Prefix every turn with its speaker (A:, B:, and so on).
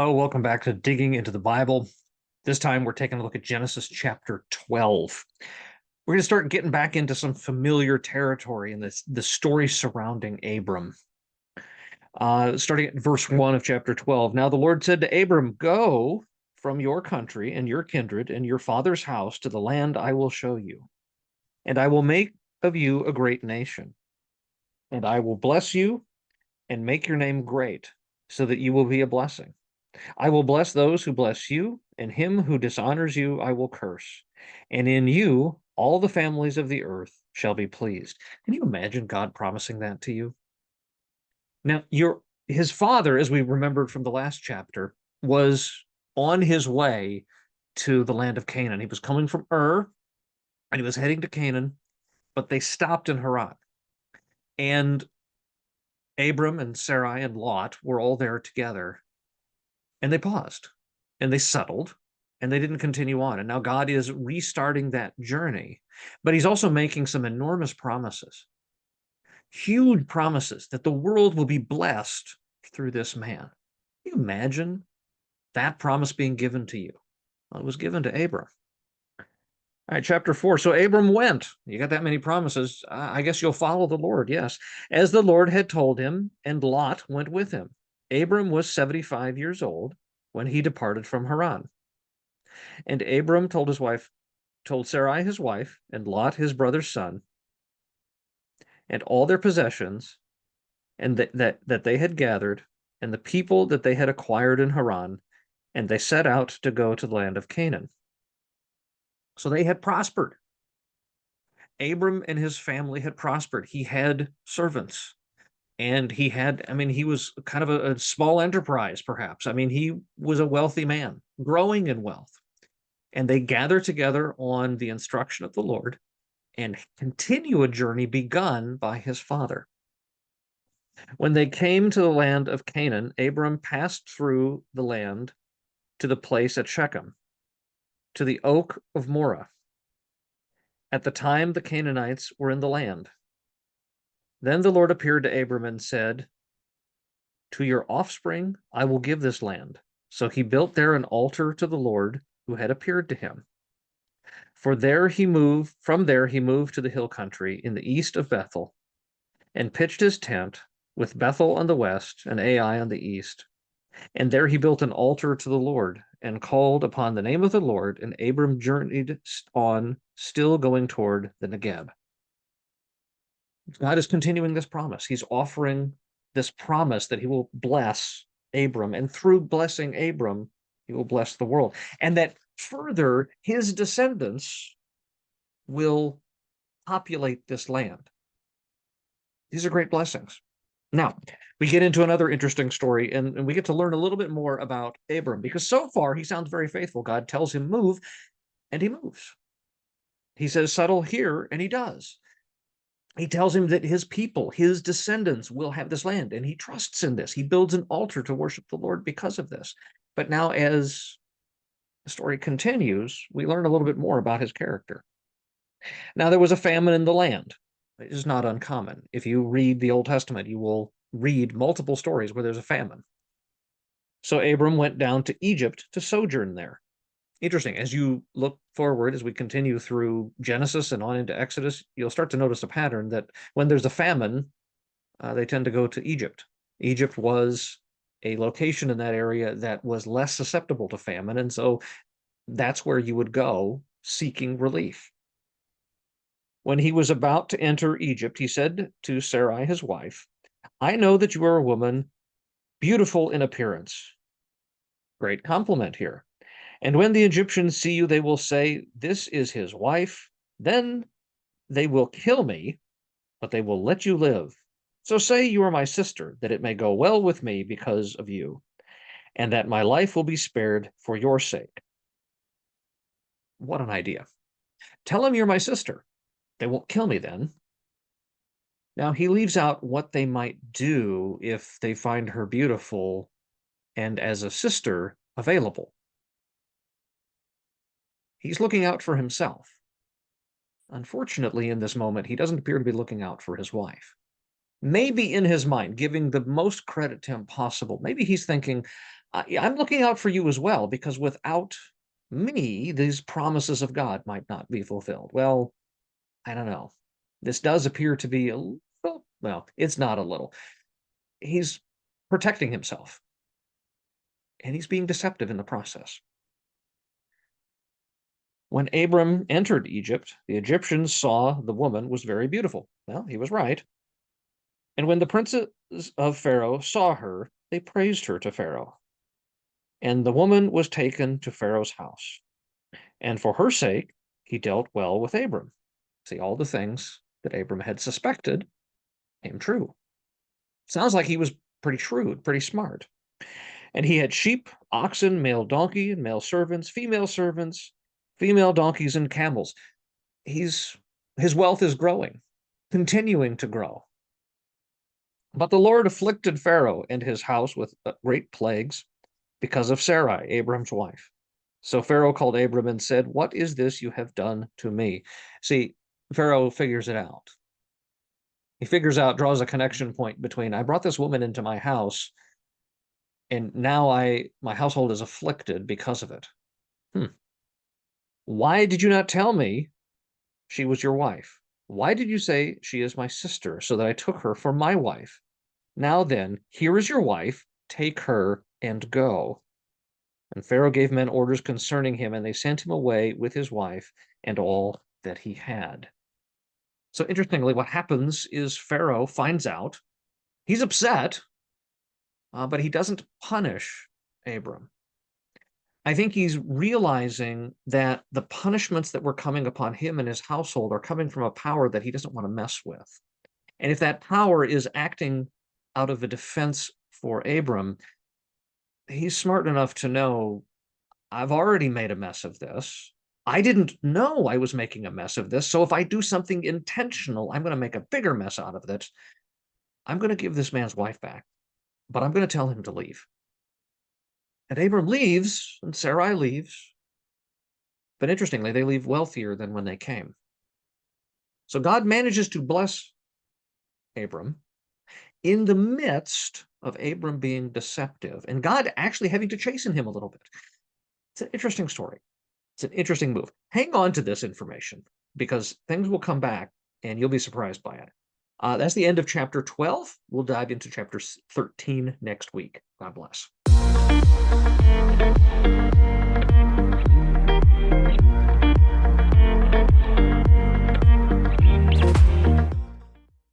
A: Hello, welcome back to Digging into the Bible. This time we're taking a look at Genesis chapter 12. We're going to start getting back into some familiar territory in the story surrounding Abram. Starting at verse 1 of chapter 12. Now the Lord said to Abram, "Go from your country and your kindred and your father's house to the land I will show you, and I will make of you a great nation, and I will bless you and make your name great, so that you will be a blessing. I will bless those who bless you, and him who dishonors you I will curse. And in you all the families of the earth shall be pleased." Can you imagine God promising that to you? Now, his father, as we remembered from the last chapter, was on his way to the land of Canaan. He was coming from Ur, and he was heading to Canaan, but they stopped in Haran. And Abram and Sarai and Lot were all there together. And they paused and they settled and they didn't continue on. And now God is restarting that journey, but he's also making some enormous promises, huge promises that the world will be blessed through this man. Can you imagine that promise being given to you? Well, it was given to Abram. All right, chapter 4. So Abram went. You got that many promises. I guess you'll follow the Lord, yes. As the Lord had told him, and Lot went with him. Abram was 75 years old when he departed from Haran. And Abram told Sarai his wife, and Lot his brother's son, and all their possessions, and that they had gathered, and the people that they had acquired in Haran, and they set out to go to the land of Canaan. So they had prospered. Abram and his family had prospered. He had servants. And he was kind of a small enterprise, perhaps. He was a wealthy man, growing in wealth. And they gather together on the instruction of the Lord and continue a journey begun by his father. When they came to the land of Canaan, Abram passed through the land to the place at Shechem, to the oak of Moreh. At the time the Canaanites were in the land. Then the Lord appeared to Abram and said, "To your offspring I will give this land." So he built there an altar to the Lord who had appeared to him. From there he moved to the hill country in the east of Bethel, and pitched his tent with Bethel on the west and Ai on the east. And there he built an altar to the Lord and called upon the name of the Lord, and Abram journeyed on, still going toward the Negeb. God is continuing this promise. He's offering this promise that he will bless Abram, and through blessing Abram, he will bless the world. And that further, his descendants will populate this land. These are great blessings. Now, we get into another interesting story, and we get to learn a little bit more about Abram, because so far he sounds very faithful. God tells him move, and he moves. He says settle here, and he does. He tells him that his people, his descendants, will have this land, and he trusts in this. He builds an altar to worship the Lord because of this. But now, as the story continues, we learn a little bit more about his character. Now, there was a famine in the land. It is not uncommon. If you read the Old Testament, you will read multiple stories where there's a famine. So Abram went down to Egypt to sojourn there. Interesting. As you look forward, as we continue through Genesis and on into Exodus, you'll start to notice a pattern that when there's a famine, they tend to go to Egypt. Egypt was a location in that area that was less susceptible to famine, and so that's where you would go seeking relief. When he was about to enter Egypt, he said to Sarai, his wife, "I know that you are a woman beautiful in appearance." Great compliment here. "And when the Egyptians see you, they will say, 'This is his wife.' Then they will kill me, but they will let you live. So say you are my sister, that it may go well with me because of you, and that my life will be spared for your sake." What an idea. Tell them you're my sister. They won't kill me then. Now he leaves out what they might do if they find her beautiful and as a sister available. He's looking out for himself. Unfortunately, in this moment, he doesn't appear to be looking out for his wife. Maybe in his mind, giving the most credit to him possible, maybe he's thinking, I'm looking out for you as well, because without me, these promises of God might not be fulfilled. Well, I don't know. This does appear to be a little, well, it's not a little. He's protecting himself, and he's being deceptive in the process. When Abram entered Egypt, the Egyptians saw the woman was very beautiful. Well, he was right. And when the princes of Pharaoh saw her, they praised her to Pharaoh. And the woman was taken to Pharaoh's house. And for her sake, he dealt well with Abram. See, all the things that Abram had suspected came true. Sounds like he was pretty shrewd, pretty smart. And he had sheep, oxen, male donkey, and male servants, female donkeys, and camels. His wealth is growing, continuing to grow. But the Lord afflicted Pharaoh and his house with great plagues because of Sarai, Abram's wife. So Pharaoh called Abram and said, "What is this you have done to me?" See, Pharaoh figures it out. He figures out, draws a connection point between, I brought this woman into my house, and now my household is afflicted because of it. Why did you not tell me she was your wife? Why did you say she is my sister, so that I took her for my wife? Now then, here is your wife, take her and go. And Pharaoh gave men orders concerning him, and they sent him away with his wife and all that he had. So interestingly, what happens is Pharaoh finds out. He's upset, but he doesn't punish Abram. I think he's realizing that the punishments that were coming upon him and his household are coming from a power that he doesn't want to mess with. And if that power is acting out of a defense for Abram, he's smart enough to know, I've already made a mess of this. I didn't know I was making a mess of this. So if I do something intentional, I'm going to make a bigger mess out of it. I'm going to give this man's wife back, but I'm going to tell him to leave. And Abram leaves, and Sarai leaves. But interestingly, they leave wealthier than when they came. So God manages to bless Abram in the midst of Abram being deceptive, and God actually having to chasten him a little bit. It's an interesting story. It's an interesting move. Hang on to this information, because things will come back and you'll be surprised by it. That's the end of chapter 12. We'll dive into chapter 13 next week. God bless.